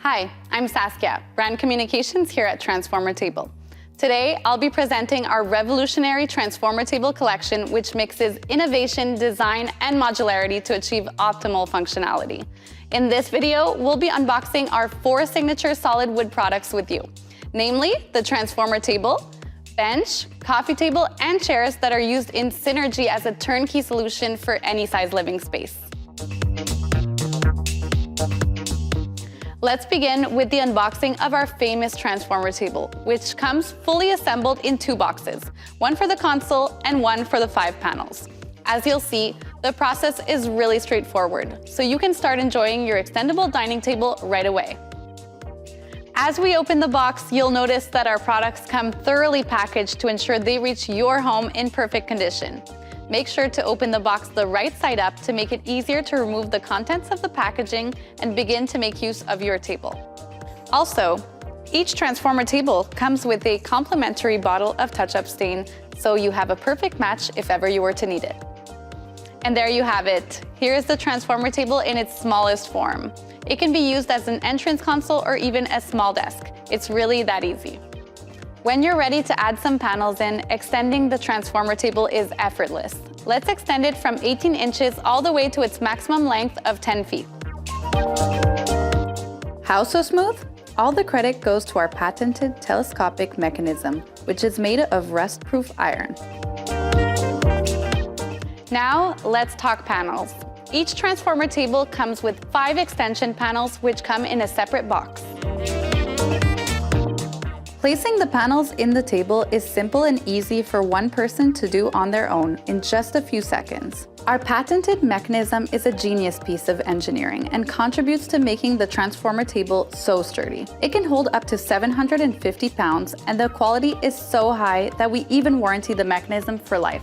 Hi, I'm Saskia, Brand Communications here at Transformer Table. Today, I'll be presenting our revolutionary Transformer Table collection, which mixes innovation, design, and modularity to achieve optimal functionality. In this video, we'll be unboxing our 4 signature solid wood products with you, namely the Transformer Table, bench, coffee table, and chairs that are used in synergy as a turnkey solution for any size living space. Let's begin with the unboxing of our famous Transformer Table, which comes fully assembled in 2 boxes, one for the console and one for the 5 panels. As you'll see, the process is really straightforward, so you can start enjoying your extendable dining table right away. As we open the box, you'll notice that our products come thoroughly packaged to ensure they reach your home in perfect condition. Make sure to open the box the right side up to make it easier to remove the contents of the packaging and begin to make use of your table. Also, each Transformer Table comes with a complimentary bottle of touch-up stain, so you have a perfect match if ever you were to need it. And there you have it. Here's the Transformer Table in its smallest form. It can be used as an entrance console or even a small desk. It's really that easy. When you're ready to add some panels in, extending the Transformer Table is effortless. Let's extend it from 18 inches all the way to its maximum length of 10 feet. How so smooth? All the credit goes to our patented telescopic mechanism, which is made of rust-proof iron. Now, let's talk panels. Each Transformer Table comes with 5 extension panels, which come in a separate box. Placing the panels in the table is simple and easy for one person to do on their own in just a few seconds. Our patented mechanism is a genius piece of engineering and contributes to making the Transformer Table so sturdy. It can hold up to 750 pounds, and the quality is so high that we even warranty the mechanism for life.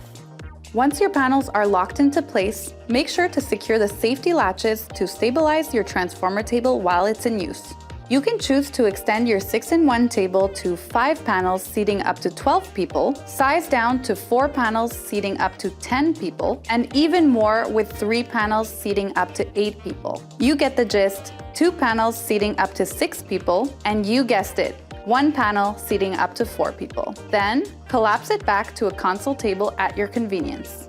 Once your panels are locked into place, make sure to secure the safety latches to stabilize your Transformer Table while it's in use. You can choose to extend your 6-in-1 table to 5 panels seating up to 12 people, size down to 4 panels seating up to 10 people, and even more with 3 panels seating up to 8 people. You get the gist: 2 panels seating up to 6 people, and you guessed it, 1 panel seating up to 4 people. Then, collapse it back to a console table at your convenience.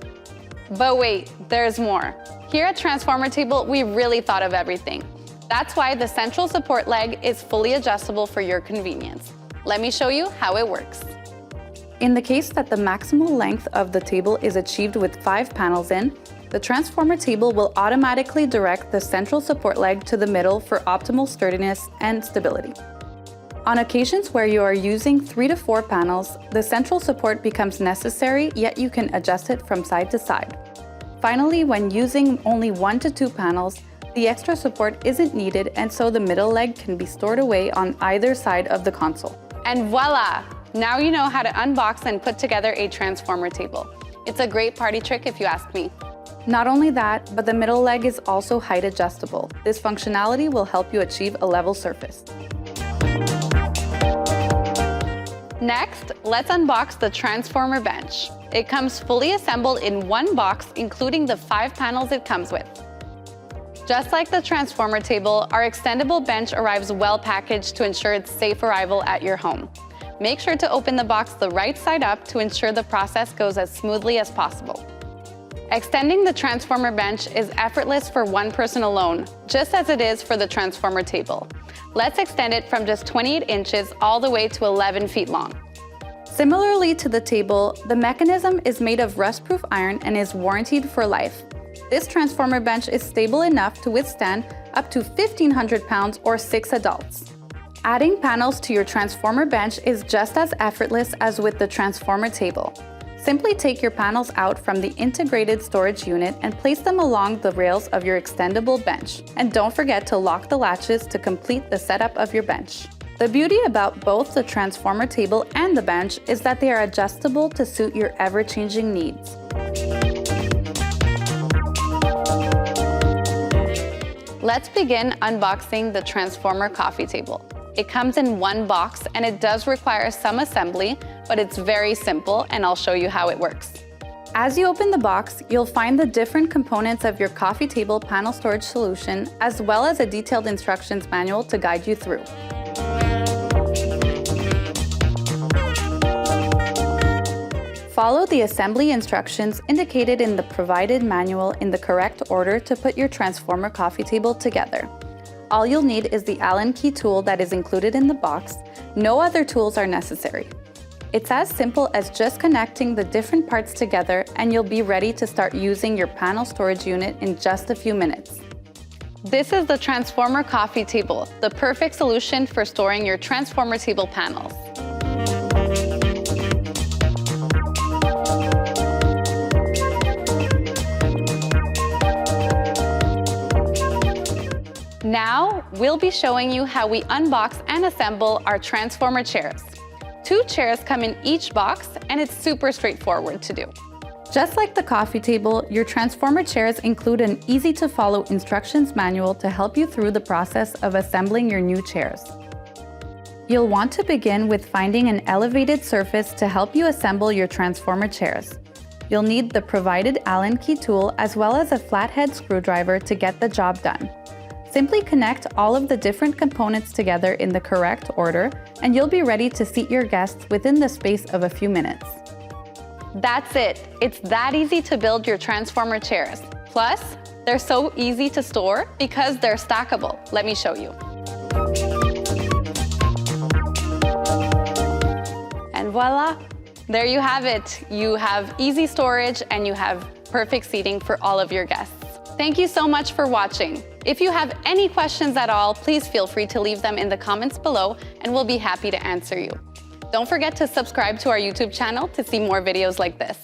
But wait, there's more. Here at Transformer Table, we really thought of everything. That's why the central support leg is fully adjustable for your convenience. Let me show you how it works. In the case that the maximal length of the table is achieved with 5 panels in, the Transformer Table will automatically direct the central support leg to the middle for optimal sturdiness and stability. On occasions where you are using 3 to 4 panels, the central support becomes necessary, yet you can adjust it from side to side. Finally, when using only 1 to 2 panels, the extra support isn't needed, and so the middle leg can be stored away on either side of the console. And voila! Now you know how to unbox and put together a Transformer Table. It's a great party trick if you ask me. Not only that, but the middle leg is also height adjustable. This functionality will help you achieve a level surface. Next, let's unbox the Transformer Bench. It comes fully assembled in 1 box, including the 5 panels it comes with. Just like the Transformer Table, our extendable bench arrives well packaged to ensure its safe arrival at your home. Make sure to open the box the right side up to ensure the process goes as smoothly as possible. Extending the Transformer Bench is effortless for one person alone, just as it is for the Transformer Table. Let's extend it from just 28 inches all the way to 11 feet long. Similarly to the table, the mechanism is made of rust-proof iron and is warranted for life. This Transformer Bench is stable enough to withstand up to 1,500 pounds or 6 adults. Adding panels to your Transformer Bench is just as effortless as with the Transformer Table. Simply take your panels out from the integrated storage unit and place them along the rails of your extendable bench. And don't forget to lock the latches to complete the setup of your bench. The beauty about both the Transformer Table and the bench is that they are adjustable to suit your ever-changing needs. Let's begin unboxing the Transformer Coffee Table. It comes in 1 box and it does require some assembly, but it's very simple and I'll show you how it works. As you open the box, you'll find the different components of your coffee table panel storage solution, as well as a detailed instructions manual to guide you through. Follow the assembly instructions indicated in the provided manual in the correct order to put your transformer coffee table together. All you'll need is the Allen key tool that is included in the box. No other tools are necessary. It's as simple as just connecting the different parts together and you'll be ready to start using your panel storage unit in just a few minutes. This is the transformer coffee table, the perfect solution for storing your transformer table panels. Now, we'll be showing you how we unbox and assemble our transformer chairs. 2 chairs come in each box, and it's super straightforward to do. Just like the coffee table, your transformer chairs include an easy-to-follow instructions manual to help you through the process of assembling your new chairs. You'll want to begin with finding an elevated surface to help you assemble your transformer chairs. You'll need the provided Allen key tool as well as a flathead screwdriver to get the job done. Simply connect all of the different components together in the correct order, and you'll be ready to seat your guests within the space of a few minutes. That's it. It's that easy to build your transformer chairs. Plus, they're so easy to store because they're stackable. Let me show you. And voila, there you have it. You have easy storage and you have perfect seating for all of your guests. Thank you so much for watching. If you have any questions at all, please feel free to leave them in the comments below and we'll be happy to answer you. Don't forget to subscribe to our YouTube channel to see more videos like this.